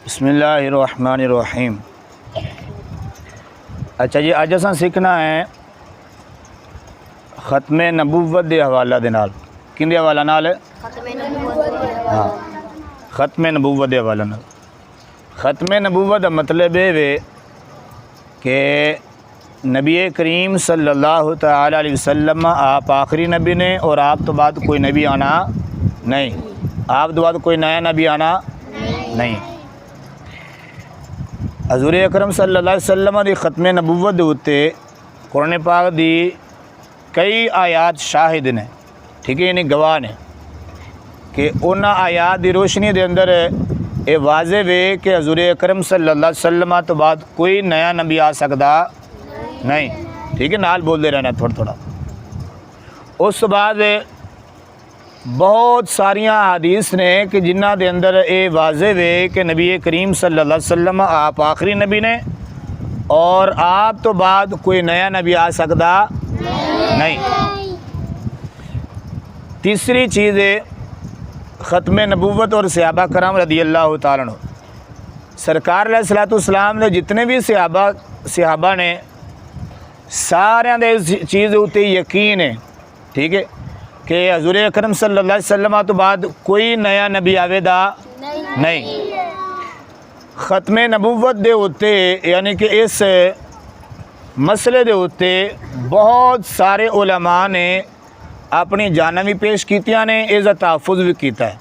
बिस्मिल्लाहिर्रहमानिर्रहीम। अच्छा जी, अज असां सीखना है ख़त्मे नबूवत के हवाला दे नाल। किंदे हवाला नाल? हाँ, ख़त्मे नबूवत के हवाला नाल। ख़त्मे नबूवत का मतलब ये वे कि नबी करीम सल्लल्लाहु तआला अलैहि वसल्लम आप आखिरी नबी ने और आप तो बाद कोई नबी आना नहीं। आप तो बाद कोई नया नबी आना नहीं। हज़ूर अकरम सल्लल्लाहु अलैहि वसल्लम की ख़त्मे नबूवत के उत्ते कुरान पाक की कई आयात शाहिद ने, ठीक है, यानी गवाह ने कि उन्होंने आयात की रोशनी के अंदर ये वाज़े वे कि हज़ूर अकरम सल्लल्लाहु अलैहि वसल्लम तो बाद कोई नया नबी आ सकता नहीं। ठीक है, नाल बोलते रहना थोड़ा थोड़ा। उस बाद बहुत सारिया हदीस ने कि जिन्हों के अंदर ये वाज़े वे कि नबी करीम सल्लल्लाहु अलैहि वसल्लम आप आखिरी नबी ने और आप तो बाद कोई नया नबी आ सकता नहीं। तीसरी चीज़ है ख़त्मे नबूवत और सहाबा कराम रदी अल्लाह तआला अन्हु। सरकार अलैहिस्सलातु वस्सलाम ने जितने भी सहाबा ने सारियां दे इस चीज़ उत्ते यकीन है, ठीक है, कि हज़ूर अकरम सल्लल्लाहु अलैहि वसल्लम तो बाद कोई नया नबी आवेदा नहीं। ख़त्मे नबूवत दे उत्ते यानी कि इस मसले दे उत्ते बहुत सारे उलमा ने अपनी जाना भी पेश कीतियां ने, इसका तहफ़्फ़ुज़ भी किया है।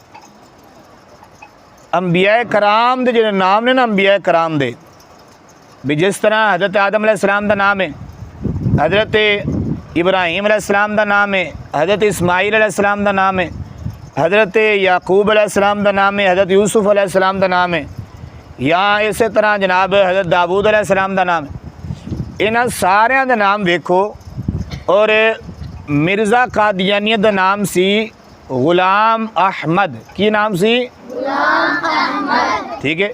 अंबिया कराम दे जिहड़े नाम ने ना, अंबिया कराम दे भी जिस तरह हज़रत आदम अलैहिस्सलाम का नाम है, हज़रत इब्राहीम अलैहिस्सलाम का नाम है, हज़रत इस्माईल अलैहिस्सलाम का नाम है, हज़रत याकूब अलैहिस्सलाम का नाम है, हज़रत यूसुफ अलैहिस्सलाम का नाम है, या इस तरह जनाब हज़रत दाऊद अलैहिस्सलाम का नाम है। इन्हां सारियां दे नाम वेखो। और मिर्ज़ा कादियानी दा नाम सी गुलाम अहमद। की नाम सी? गुलाम अहमद। ठीक है,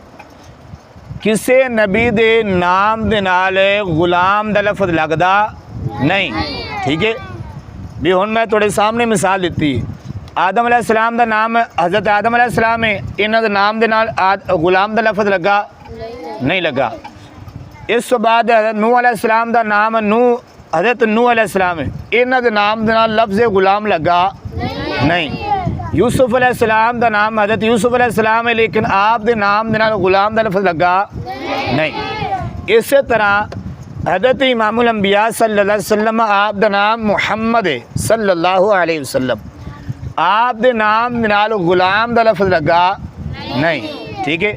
किसी नबी दे नाम दे नाल गुलाम दा लफ्ज़ लगदा नहीं। ठीक है, भी हुण मैं तुहाडे सामने मिसाल दी। आदम अलैहिस्सलाम दा नाम हज़रत आदम अलैहिस्सलाम है, इन्हां दे नाम दे नाल गुलाम दा लफ्ज़ लगा नहीं लगा। इस तो बाद हज़रत नूह अलैहिस्सलाम दा नाम हज़रत नूह अलैहिस्सलाम है, इन्हां दे नाम दे नाल लफ्ज़ गुलाम लगा नहीं। यूसुफ अलैहिस्सलाम दा नाम हज़रत यूसुफ अलैहिस्सलाम है, लेकिन आप दे नाम दे नाल गुलाम दा लफ्ज़ लगा नहीं। इस तरह हज़रत इमामुल अंबिया सल्लल्लाहु अलैहि वसल्लम आप दा नाम मुहम्मद है सल्लल्लाहु अलैहि वसल्लम, आप दे नाम दे नाल गुलाम दा लफ्ज़ लगा नहीं। ठीक है,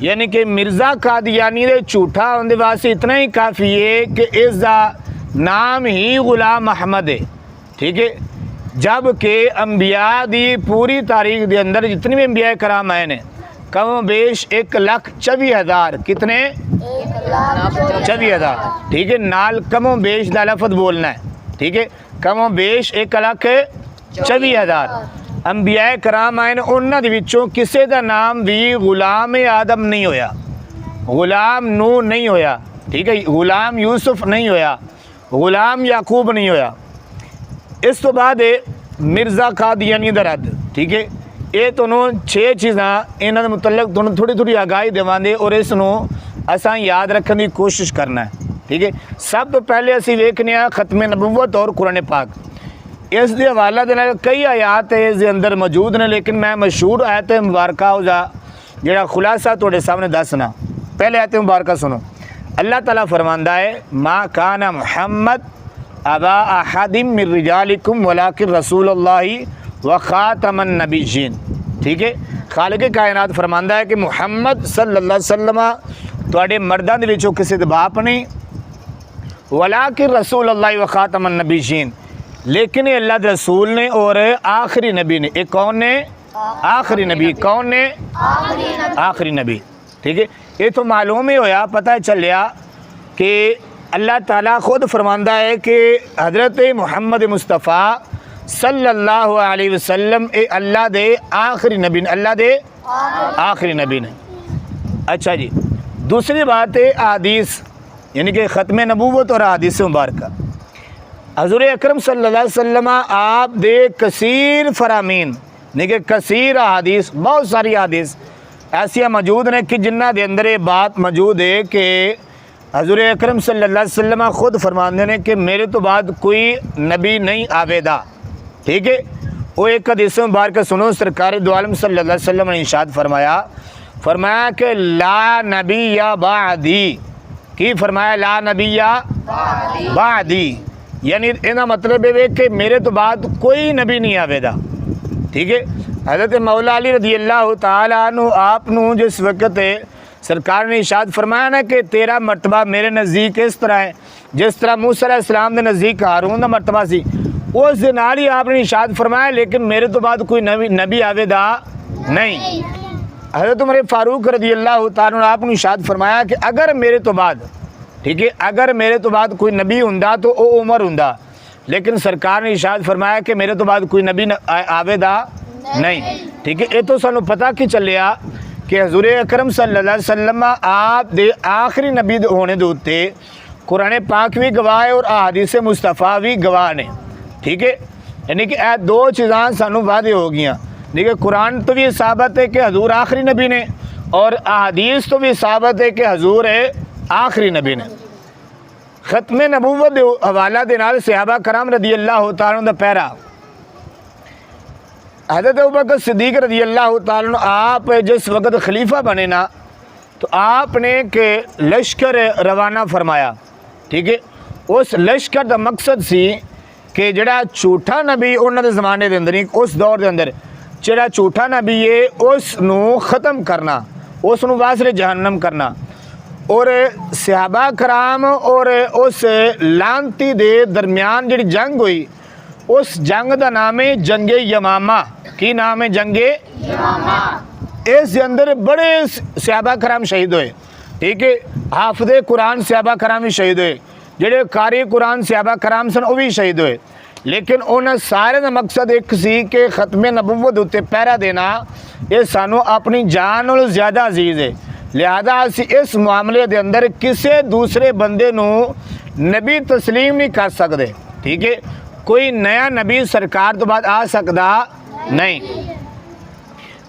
यानी कि मिर्ज़ा कादियानी दे झूठा होने वास्ते इतना ही काफ़ी है कि इसका नाम ही गुलाम अहमद है। ठीक है, जबकि अंबिया दी पूरी तारीख के अंदर जितने भी अंबिया कराम आए ने कम बेश 1,24,000 कितने 24,000। ठीक है, नाल कमो बेश दा लफ्ज़ बोलना है। ठीक है, कमो बेश 1,24,000 अंबिया कराम आए ने, उन्होंने विचों किसी का नाम भी गुलाम आदम नहीं होया, गुलाम नूह नहीं होया, ठीक है, गुलाम यूसुफ नहीं होया, गुलाम याकूब नहीं होया। इस तो बाद मिर्ज़ा कादियानी दा रद्द। ठीक है, ये तुहानूं 6 चीज़ां इन्हां दे मुतल्लक तुहानूं थोड़ी थोड़ी आगाही देवांगे और इसनूं असां याद रखने की कोशिश करना है। ठीक है, सब तो पहले असीं वेखने आ ख़त्मे नबूवत और कुरान पाक। इस दे हवाले दे नाल कई आयात इस दे अंदर मौजूद ने, लेकिन मैं मशहूर आयत मुबारक उसदा जिहड़ा खुलासा तुहाडे सामने दसना। पहले आयत मुबारक सुनो। अल्लाह ताला फरमांदा है, मा काना मुहम्मद अबा अहदिम मिन रिजालिकुम वलाकिन रसूलुल्लाहि व खातमन नबिय्यीन। ठीक है, खालिक कायनात फरमांदा है कि मुहम्मद सल्लल्लाहु अलैहि वसल्लम तुहाडे मर्दां दे विचों किसी दे बाप नहीं, वलाकिन रसूलुल्लाहि व खातमन नबिय्यीन, लेकिन ये अल्लाह के रसूल ने और आखिरी नबी ने। एक कौन ने? आखिरी नबी। कौन ने? आखिरी नबी। ठीक है, ये तो मालूम ही होया, पता चलिया कि अल्लाह ताला खुद फरमांदा है कि हज़रत मुहम्मद मुस्तफ़ा सल्लल्लाहु अलैहि वसल्लम ए अल्लाह दे आखिरी नबी ने, अल्लाह दे आखिरी नबी ने। अच्छा जी, दूसरी बात है हदीस, यानी कि ख़त्मे नबूवत और हदीस मुबारक। हज़ूर अकरम सल्लल्लाहु अलैहि वसल्लम आप दे कसीर फरामीन, यानी कि कसीर हदीस, बहुत सारी हदीस ऐसियां मौजूद ने कि जिन्हां दे अंदर ये बात मौजूद है कि हज़ूर अकरम सल्लल्लाहु अलैहि वसल्लम खुद फरमाते हैं कि मेरे तो बाद कोई नबी नहीं आवेदा। ठीक है, वो एक हदीस मुबारक सुनो, सरकार दो आलम सल्लल्लाहु अलैहि वसल्लम ने इरशाद फरमाया कि ला नबी या बादी, की फरमाया ला नबी या बादी, यानी इहदा मतलब है कि मेरे तो बाद कोई नबी नहीं आवेदा। ठीक है, हज़रत मौला अली रज़ी अल्लाह तआला अन्हु आप नूं जिस वक्त सरकार ने इरशाद फरमाया ना कि तेरा मरतबा मेरे नज़दीक इस तरह है जिस तरह मूसा अलैहिस्सलाम के नज़दीक हारून का मरतबा सी, उस दिन ही आपने इरशाद फरमाया लेकिन मेरे तो बाद कोई नबी आवेदा नहीं। हज़रत उमर फारूक रज़ी अल्लाह तआला अन्हु आपने इरशाद फरमाया कि अगर मेरे तो बाद, ठीक है, अगर मेरे तो बाद कोई नबी हुंदा तो वो उमर हुंदा, लेकिन सरकार ने इरशाद फरमाया कि मेरे तो बाद कोई नबी आवेदा नहीं। ठीक है, ये तो सानू पता कि चलिया कि हज़ूर अकरम सल्लल्लाहु अलैहि वसल्लम आप दे आखिरी नबी होने दे उत्ते कुरान पाक भी गवाह है और अहादीस मुस्तफ़ा भी गवाह ने। ठीक है, यानी कि यह दो चीज़ां सानू वादे हो गई। ठीक है, कुरान तो भी साबित है कि हजूर आखिरी नबी ने और अहादीस तो भी साबित है कि हजूर आखिरी नबी ने। खत्म नबूवत दे हवाला दे नाल सहाबा कराम रज़ी अल्लाह तआला दा पहरा हज़रत अबू बकर सिद्दीक़ रज़ी अल्लाह तआला आप जिस वक्त खलीफा बने ना तो आपने के लश्कर रवाना फरमाया। ठीक है, उस लश्कर का मकसद सी कि जड़ा झूठा नबी उन्होंने ज़माने के अंदर उस दौर के अंदर जड़ा झूठा नबी है उसनू ख़त्म करना, उसनू वासरे जहन्नम करना। और सहाबा कराम और उस लानती दे दरमियान जी जंग हुई, उस जंग का नाम है जंगे यमामा। की नाम है? जंगे यमामा। इस अंदर बड़े सहाबा कराम शहीद हुए। ठीक है, हाफिज़े कुरान सहाबा कराम भी शहीद हुए, जेडे कारी कुरान सहाबा कराम सन वो भी शहीद हुए। लेकिन उन्हें सारे का मकसद एक सी कि खत्मे नबूवत उत्ते पहरा देना ये सानू अपनी जान नालों ज़्यादा अजीज़ है। लिहाजा असी इस मामले के अंदर किसी दूसरे बंदे नू नबी तस्लीम नहीं कर सकते। ठीक है, कोई नया नबी सरकार तो बाद आ सकता नहीं।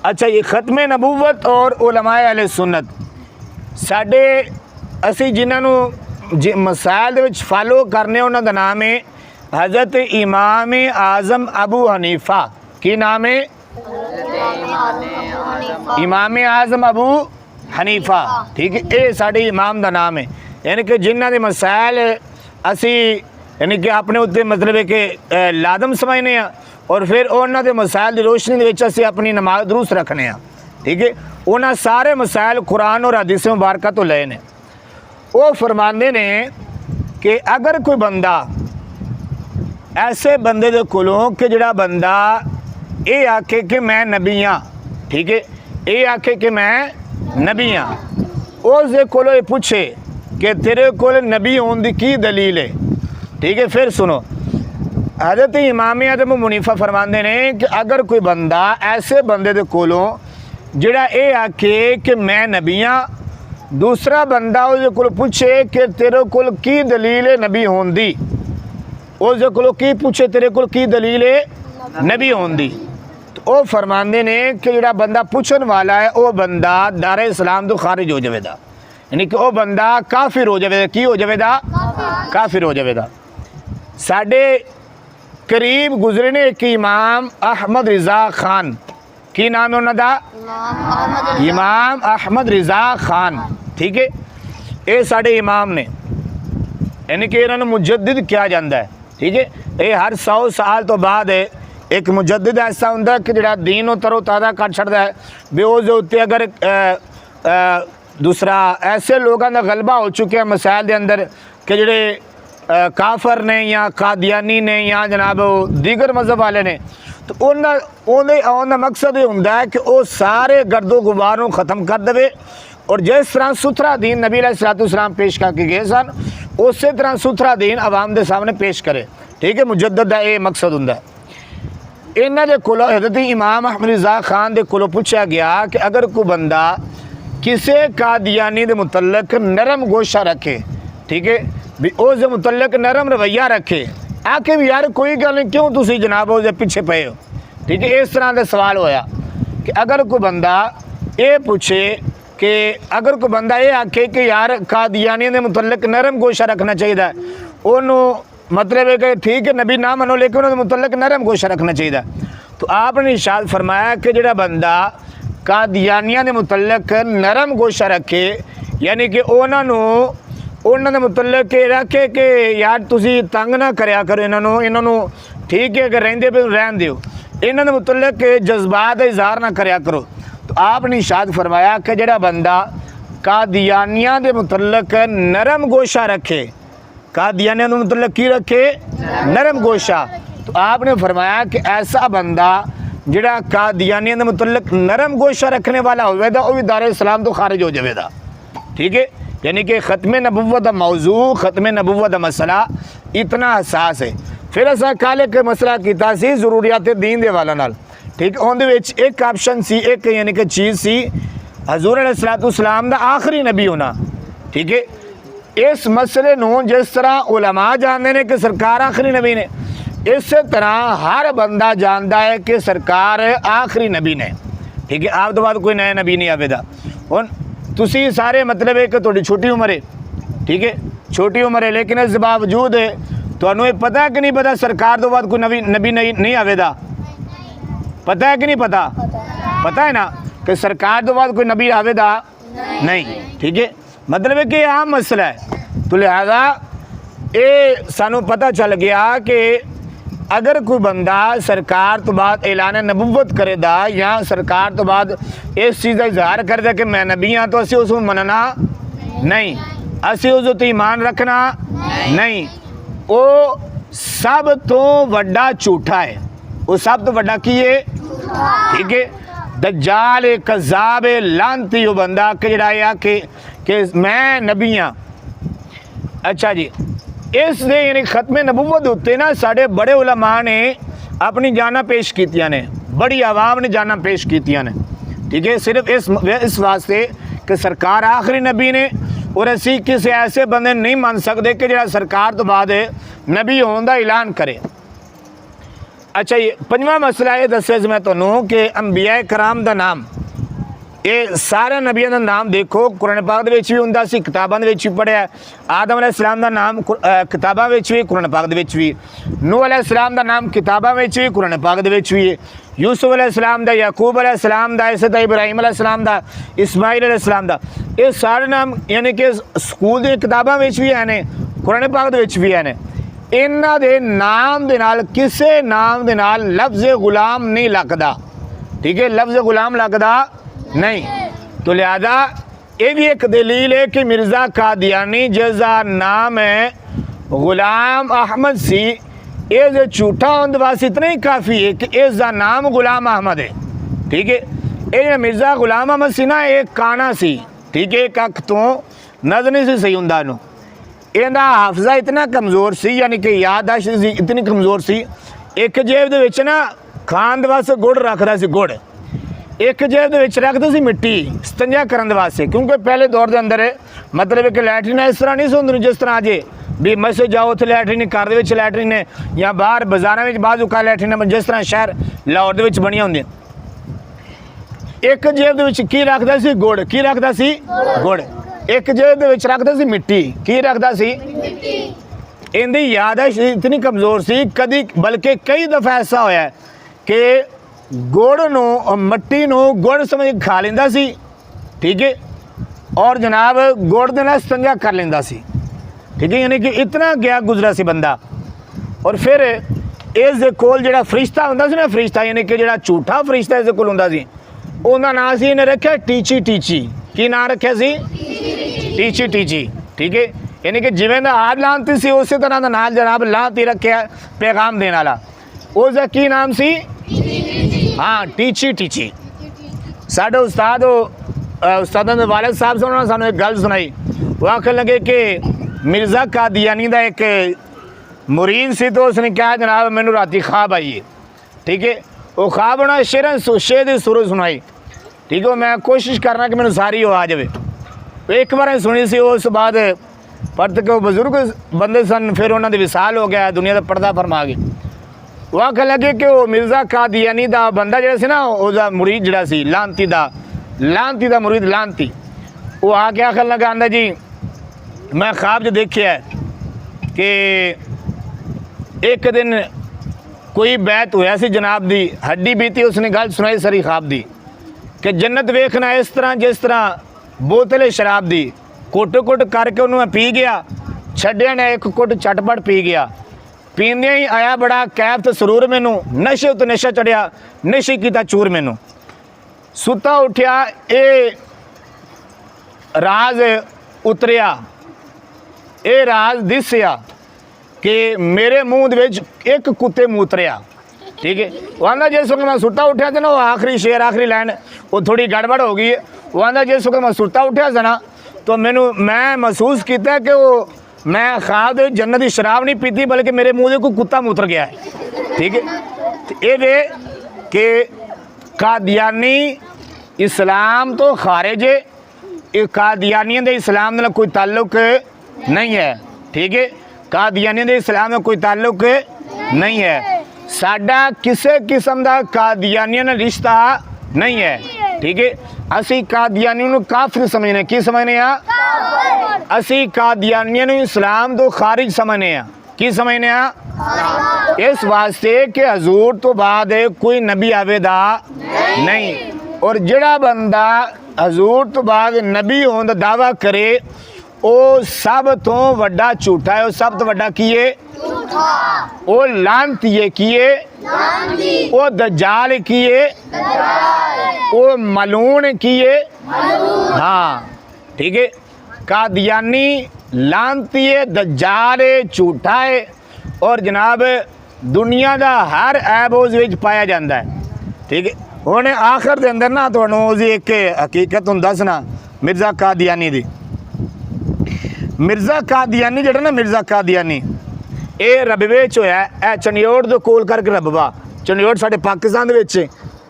अच्छा, ये खत्मे नबूवत और उलमाए अहले सुन्नत साडे असी जिन्होंने मसाइल दे विच फॉलो करने उन्होंने नाम है हज़रत इमाम आज़म अबू हनीफा। की नाम है? इमाम आज़म अबू हनीफा। ठीक है, ये साडे इमाम का नाम है, यानी कि जिन्हों के मसाइल असी यानी कि अपने उत्ते मतलब है कि लादम समझने और फिर उन्होंने मसाइल की रोशनी के असी अपनी नमाज दुरुस्त रखने। ठीक है, उन्होंने सारे मसाइल कुरान और हदीस मुबारक तो लए ने। वो फरमाते ने कि अगर कोई बंदा ऐसे बंदे दे कोलों कि जड़ा बंदा ये आखे कि मैं नबी हाँ, ठीक है, ये आखे कि मैं नबी हाँ, उस कोलों पूछे कि तेरे को नबी होने की की दलील है। ठीक है, फिर सुनो, हज़रत इमाम आज़म अबू हनीफा फरमाते हैं कि अगर कोई बंदा ऐसे बंदे दे कोलों जड़ा ये आखे कि मैं नबी हाँ, दूसरा बंदा उस को पूछे कि तेरे को की दलील है नबी होने दी, उस को की पूछे तेरे को की दलील है नबी होने दी, तो वह फरमाते ने कि जड़ा बंदा पूछन वाला है वह बंदा दारे इस्लाम तो खारिज हो जाएगा, यानी कि वह बंदा काफिर हो जाएगा। की हो जाएगा? काफिर हो जाएगा। साडे करीब गुजरे ने एक इमाम अहमद रिज़ा खान। की नाम है उन्होंने? इमाम अहमद रिज़ा खान। ठीक है, ये साडे इमाम ने, यानी कि इन्होंने मुजद्दिद किया जाता है। ठीक है, ये हर 100 साल तो बाद एक मुजद्दिद ऐसा होंगे कि जड़ा दीन और तरो ताज़ा कर छड़ता है भी उस उत्ते अगर दूसरा ऐसे लोगों का गलबा हो चुके हैं मसाइल के अंदर कि जड़े काफर ने या कादियानी ने या जनाब दीगर मजहब वाले ने, तो उन्होंने मकसद ये होंगे है कि वो सारे गर्दो गुबार को ख़त्म कर दे और जिस तरह सुथरा दीन नबी अलैहिस्सलाम पेश करके गए सन उस तरह सुथरा दीन आवाम के सामने पेश करे। ठीक है, मुजद्दिद का ये मकसद होंगे। इन्हों के कोलों हज़रत इमाम अहमद रिज़ा खान के कोलों पूछा गया कि अगर कोई बंदा किसी कादियानी के मुतल्लक नरम गोशा रखे, ठीक है, भी उस मुतल्लक नरम रवैया रखे, आके भी यार कोई गल नहीं क्यों तुसी जनाब उस पीछे पे हो। ठीक है, इस तरह का सवाल होया कि अगर कोई बंदा ये पूछे कि अगर कोई बंदा ये आखे कि यार कादियानियों के मुतलक नरम गोशा रखना चाहिए, उन्होंने मतलब है कि ठीक है नबी ना मनो लेकिन उन्होंने मुतलक नरम गोशा रखना चाहिए। तो आपने इरशाद फरमाया कि जो बंदा कादियानियों के मुतलक नरम गोशा रखे, यानी कि उन्होंने मुतलक रखे कि यार तुसी तंग ना करया करो इन्हों, ठीक है कि रेंदे पे रहन दियो, इन्होंने मुतलक जज्बात का इजहार ना करया करो। तो आपने इरशाद फरमाया कि जो बंदा कादियानियों के मुतलक नरम गोशा रखे, कादियानियों के मुतलक की रखे नरम गोशा, तो आपने फरमाया कि ऐसा बंदा जिहड़ा कादियानियों के मुतलक नरम गोशा रखने वाला होवेगा वह भी दारुल इस्लाम तो खारिज हो जाएगा। ठीक है, यानी कि ख़त्म नबुव्वत का मौजू, ख़त्म नबुव्वत का मसला इतना हसास है। फिर असा कल एक मसला किया सी जरूरियात दीन के वाला नाल, ठीक, उहदे विच एक ऑप्शन सी, एक यानी कि चीज़ सी हजूर अलैहिस्सलाम दा आखिरी नबी होना। ठीक है, इस मसले नूं जिस तरह उलमा जानते हैं कि सरकार आखिरी नबी ने, इस तरह हर बंदा जानता है कि सरकार आखिरी नबी ने। ठीक है, आप तो बाद कोई नया नबी नहीं आवेगा। हुण तुसी सारे मतलब है कि तुहाडी छोटी उम्र है, ठीक है, छोटी उम्र है, लेकिन इस बावजूद तुहानूं ये पता है कि नहीं पता सरकार तो बाद कोई नबी नहीं आवेगा? पता है कि नहीं पता? पता है ना कि सरकार तो बाद कोई नबी आवेगा नहीं। ठीक है, मतलब है कि ये आम मसला है। तो लिहाजा ये सानू पता चल गया कि अगर कोई बंदा सरकार तो बाद ऐलान नबुव्वत करेगा या सरकार तो बाद इस चीज़ का इजहार करेगा कि मैं नबी हाँ, तो असी उसको मनना नहीं, असी उस उत्ते ईमान रखना नहीं। वो सब तो वड्डा झूठा है, वो सब तो वड्डा की है। ठीक है, दज्जाल कज़ाब लानती वो बंदा कि जिहड़ा आ कि मैं नबी हाँ। अच्छा जी, इस यानी ख़त्म नबुव्वत उत्ते ना साढ़े बड़े उलमा ने अपनी जाना पेश कीतियां ने, बड़ी आवाम ने जाना पेश कीतियां ने। ठीक है, सिर्फ इस वास्ते कि सरकार आखिरी नबी ने, और असी किसी ऐसे बंदे नहीं मान सकते कि जिहड़ा सरकार तो बाद नबी होने का ऐलान करे। अच्छा, ये पंजवां मसला ये दस्या मैं तुहानूं कि अंबिया कराम का नाम, ये सारे नबियों का नाम देखो कुरान पाक भी होंदा सी, किताबां दे विच भी पढ़िया। आदम अलैहिस्सलाम का नाम किताबां विच भी, कुरान पाक दे विच भी। नूह अलैहिस्सलाम का नाम किताबां विच भी, कुरान पाक दे विच भी। यूसुफ अलैहिस्सलाम दा, याकूब अलैहिस्सलाम दा, इस तरह इब्राहिम अलैहिस्सलाम दा, इस्माइल अलैहिस्सलाम दा, ये सारे नाम यानी कि स्कूल दी किताबां विच भी है ने, कुरान पाक दे विच भी है ने। इन्हां दे नाम दे नाल किसे नाम दे नाल लफ्ज़ गुलाम नहीं लगदा। ठीक है, लफ्ज़ गुलाम लगदा नहीं। तो लिहाजा ये भी एक दलील है कि मिर्ज़ा कादियानी जिसका नाम है गुलाम अहमद सी, ये जो झूठा होने वास्ते इतना ही काफ़ी है कि इसका नाम गुलाम अहमद है। ठीक है, ये मिर्ज़ा गुलाम अहमद सी ना, एक काना सी। ठीक है, एक अख तो नज़र नहीं सी सही होंदा नूं, इहदा हाफजा इतना कमज़ोर सी, यानी कि याददाश्त इतनी कमज़ोर सी। एक जेब दे विच ना खाण दे वास्ते गुड़ रखदा सी, गुड़ एक जेब दे विच रखदे सी मिट्टी सतंजा करन दे वास्ते, क्योंकि पहले दौर के अंदर मतलब कि लैटरीन इस तरह नहीं होंदी जिस तरह अजे भी मस्जिद जाओ उत्थे लैटरीन, घर दे विच लैटरीन है, या बाहर बाजारां विच बाजू का लैटरीन जिस तरह शहर लाहौर दे विच बणियां होंदियां। एक जेब दे विच की रखदा सी? गुड़। की रखदा सी? गुड़। एक जेब दे विच रखदा सी मिट्टी। की रखदा सी? इहदी याददाश्त इतनी कमज़ोर सी, कदी बल्कि कई दफ़ा ऐसा होया कि गुड़ नूं मट्टी नूं गुड़ समझ खा लेंदा सी। ठीक है, और जनाब गुड़ दे नाल संजा कर लेंदा सी। ठीक है, यानी कि इतना गया गुजरा सी बंदा। और फिर इस दे कोल जिहड़ा फरिश्ता हुंदा सी ना, फरिश्ता यानी कि जिहड़ा झूठा फरिश्ता इस दे कोल हुंदा सी, उहदा नाम सी इहने रखिया टीची टीची। की नाम रखिया सी? टीची टीची। ठीक है, यानी कि जिवें दा आप लानती सी उस तरह का नाम जनाब लानती रखिया पैगाम देने वाला, उसका की नाम सी? हाँ, टीची टीची। साडे उस्तादां दे वालिद साहब से उन्होंने सानू एक गल सुनाई। वो आखन लगे कि मिर्ज़ा कादियानी का एक मुरीद सी, तो उसने कहा जनाब मैनू राती ख्वाब आई है। ठीक है, वो ख्वाब उन्होंने शेर की सुर सुनाई। ठीक है, मैं कोशिश करना कि मैनू सारी हो आ जाए। एक बार सुनी सी, उस बाद परत के बजुर्ग बंदे सन, फिर उन्होंने विसाल हो गया, दुनिया का पर्दा फरमा गए। वो आखन लगे कि वो मिर्ज़ा कादियानी का बंदा जरा सी ना, उसका मुरीद जरा सी लानती दा लानती का मुरीद लानती। वो आके आखिर लगा आंदा जी मैं ख्वाब जो देखिया है कि एक दिन कोई बैत होया सी जनाब दी, हड्डी बीती, उसने गल सुनाई सारी ख्वाब दी कि जन्नत वेखना इस तरह जिस तरह बोतल शराब दी, कुट कुट करके उन्होंने पी गया, छड्या ने एक कुट झटपट पी गया। पींदे ही आया बड़ा कैफ तो सरूर मैनू, नशे उत्ते नशा चढ़िया, नशे किया चूर मैनू। सुता उठिया ये राज उतरिया, ये राज दिसया कि मेरे मूँह दे विच एक कुत्ते मूतरिया। ठीक है, वो आंदा जिस वक्त मैं सुता उठिया था ना, वो आखिरी शेर आखिरी लाइन वो थोड़ी गड़बड़ हो गई है। वो आंदा जिस वक्त मैं सुता उठिया था ना तो मैं महसूस किया कि वो मैं ख्वाब दे जन्नत की शराब नहीं पीती बल्कि मेरे मूँह से कोई कुत्ता मूतर गया है। ठीक है, तो ये वे कि कादियानी इस्लाम तो खारिज है, कादियानियों के इस्लाम नाल कोई ताल्लुक नहीं है। ठीक है, कादियानियों के इस्लाम में कोई ताल्लुक नहीं है। साडा किसी किस्म का कादियानियों नाल रिश्ता नहीं है। ठीक है, असी कादियानियों को काफिर समझने, की समझने आ, असी कादियानियों को इस्लाम तो खारिज समझने आ, की समझने आ, इस वास्ते कि हजूर तो बाद कोई नबी आवेदा नहीं, और जड़ा बंदा हजूर तो बाद नबी होने का दावा करे वो सब तो वड्डा झूठा है। वो सब तो वड्डा किए वो लानती है, किए वो दज्जाल किए, वो मलून किए। हाँ ठीक है, कादियानी लानती है, दज्जाल है, झूठा है, और जनाब दुनिया का हर ऐब उस विच पाया जाता है। ठीक है, हुण आखिर दे अंदर ना तुहानूं उसदी एक हकीकत हुण दसना मिर्ज़ा कादियानी दी। मिर्ज़ा कादियानी जिहड़ा ना, मिर्ज़ा कादियानी ये रबवे च होया, ए चंडियोड़ दे कोल करके रबवा, चंडियोड़ साडे पाकिस्तान दे विच।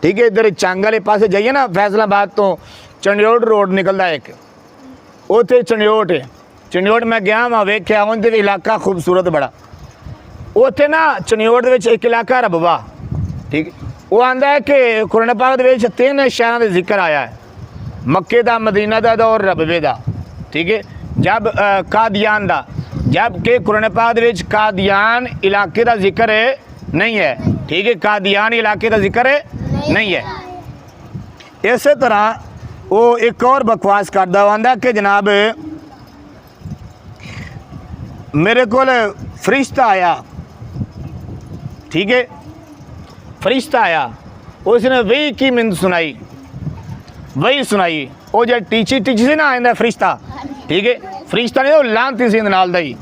ठीक है, इधर चंग वाले पासे जाइए ना, फैसलाबाद तो चंडियोड़ रोड निकलता एक, उत्थे चंडियोड़ है। चंडियोड़ मैं गया वहाँ वेख्या, उनते भी इलाका खूबसूरत बड़ा। उत्थे ना चंडियोड़ दे विच एक इलाका रबवा। ठीक है, वो आंदा है कि कुरान पाक दे विच 3 शहरों का जिक्र आया है, मक्के दा, मदीना दा और रबवे दा। ठीक है, जब कादियान दा, जबकि कुरान पाक दे विच कादियान इलाके का जिक्र नहीं है। ठीक है, कादियान इलाके का जिक्र नहीं है। इस तरह वो एक और बकवास करता आंदा कि जनाब मेरे को फरिश्ता आया। ठीक है, फरिश्ता आया, उसने वही की मिन्नत सुनाई, वही सुनाई। वो जो टीची से ना आंदा फरिश्ता। ठीक है, फरिश्ता नहीं, वो लानती सी नाल दा ही।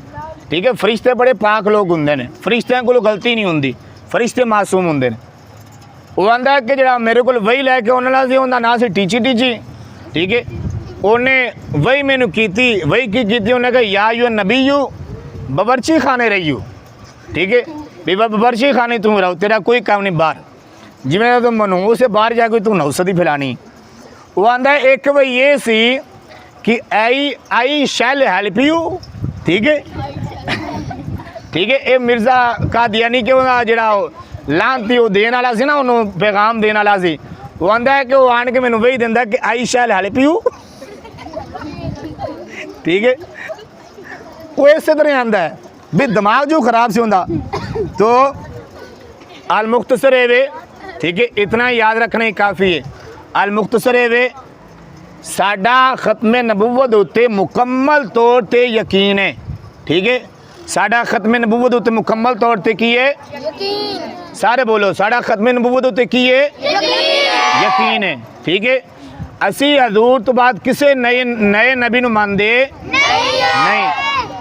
ठीक है, फरिश्ते बड़े पाक लोग होंदे ने, फरिश्तियां कोल गलती नहीं होंदी, फरिश्ते मासूम होंदे ने। वो आंदा कि जो मेरे को वही लैके आने सी, उनका नाम से टीची। ठीक है, उन्हें वही मैनू की, वही की उन्हें कहा या यू नबी यू बबरची खाने रही यू। ठीक है, भी बबरची खाने तू रहो, तेरा कोई काम नहीं बाहर, जिमें तुम मनू से बाहर जाके तू नौसदी फैलानी। वो आंदा एक भाई ये सी कि आई शैल हेल्प यू। ठीक है, ठीक है, ये मिर्ज़ा कादियानी के जरा लानती वो देने वाला सी ना, उन्होंने पैगाम देने वाला सी। वो आंदा है कि वो आन के मैनू वही देंदा कि आई शैल हेल्प यू। ठीक है, वो इस तरह आंदा है भी दिमाग जो खराब से होंदा। तो अल मुख्तसर है वे। ठीक है, इतना याद रखना ही काफ़ी है। अल मुख्तसर है वे, साडा खत्म नबूवत उत्ते मुकम्मल तौर पर यकीन है। ठीक है, साडा खत्म नबूवत उत्ते मुकम्मल तौर पर की है यकीन। सारे बोलो, साडा खत्म नबूवत उत्ते की है यकीन है। ठीक है, असी हजूर तो बाद किसी नए नबी नूं मानदे नहीं।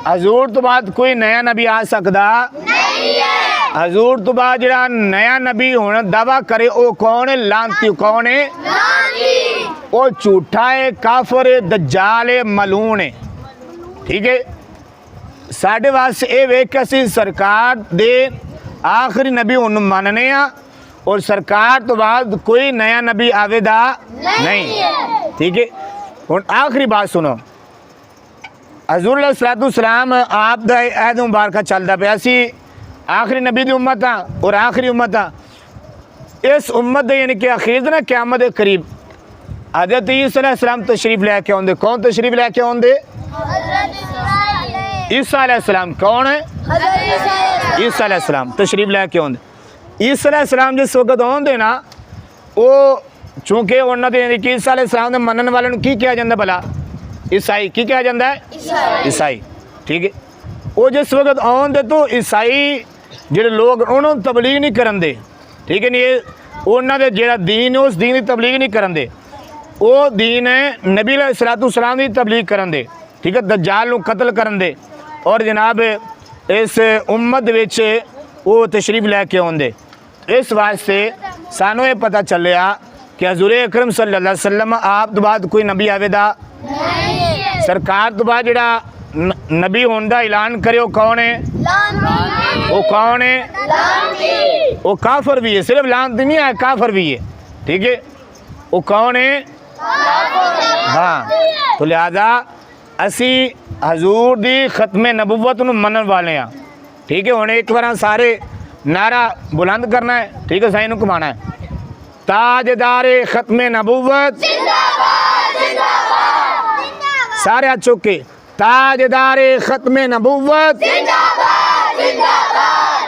हजूर तो बाद कोई नया नबी आ सकता नहीं है। हजूर तो बाद जरा नया नबी होने दावा करे वो कौन है? लानती। कौन है? वो झूठा है, काफर है, दज्जाल है, मलून है। ठीक है, साढ़े वास्ते ये वेख असी सरकार दे आखिरी नबी उन्होंने मानने आ, और सरकार तो बाद कोई नया नबी आवेदा नहीं। ठीक है, हुण आखिरी बात सुनो। हजूर सलाम आप दा ऐद मुबारक चलता पे, असी आखिरी नबी की उम्मत हाँ और आखिरी उम्मत हाँ। इस उम्मत दे यानी कि अखीर ना क़यामत के करीब हज़रत ईसा अलैहिस्सलाम तशरीफ़ लैके आउंदे। कौन तशरीफ़ लैके आउंदे? ईसा अलैहिस्सलाम। कौन है? ईसा अलैहिस्सलाम तशरीफ़ लैके आउंदे। ईसा अलैहिस्सलाम जिस वक्त आउंदे ना, वो चूँकि उन्होंने ईसा अलैहिस्सलाम दे मनन वाले नूं की कहा जाता भला? ईसाई। की कहा जाता है? ईसाई। ठीक है। वो जिस वक्त आउंदे तो ईसाई जिहड़े लोग उन्होंने तबलीग नहीं करन दे। ठीक है नहीं, उन्होंने जेड़ा दीन है उस दीन की तबलीग नहीं करन दे। वो दीन है नबी अलैहिस्सलाम की तबलीग करन दे। ठीक है। दज्जाल नूं कतल करन दे और जनाब इस उम्मत विच वो तशरीफ़ लैके आउंदे। इस वास्ते सानू ये पता चलिया कि हज़ूर अकरम सल्लल्लाहु अलैहि वसल्लम आप तो बाद कोई नबी आवेदा नहीं। सरकार तो बाद जिहड़ा नबी होने का ऐलान करे वो कौन है? वो कौन है? वो काफर भी है। सिर्फ लानती नहीं है, काफर भी है। ठीक है। वो कौन है? हाँ। तो लिहाजा असी हजूर दी खत्मे नबुव्वत नूं मनन वाले हाँ। ठीक है। हुणे एक बार सारे नारा बुलंद करना है। ठीक है। साईं नूं घुमाना है। ताजदारे खत्मे नबुव्वत सारे हाथ चुक के, ताजदारे खत्मे नबुव्वत,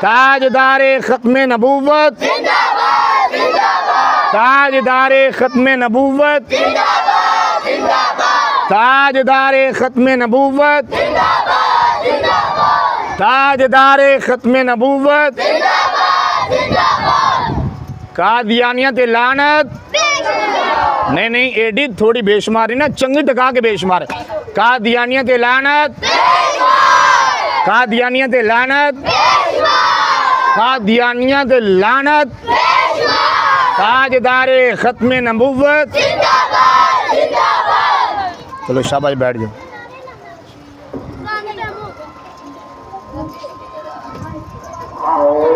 ताजदारे खत्मे नबुव्वत, ताजदारे खत्मे नबुव्वत, ताजदारे खत्मे नबुव्वत, ताजदारे खत्मे नबुव्वत, कादियानियत लानत। नहीं नहीं, एडी थोड़ी बेशुमारी ना, चंगी टका के बेशुमार। कादियानियत लानत, कादियानियत लानत, कादियानियत लानत, ताजदारे खत्मे नबुव्वत। चलो शाबाश, बैठ जाओ। Oh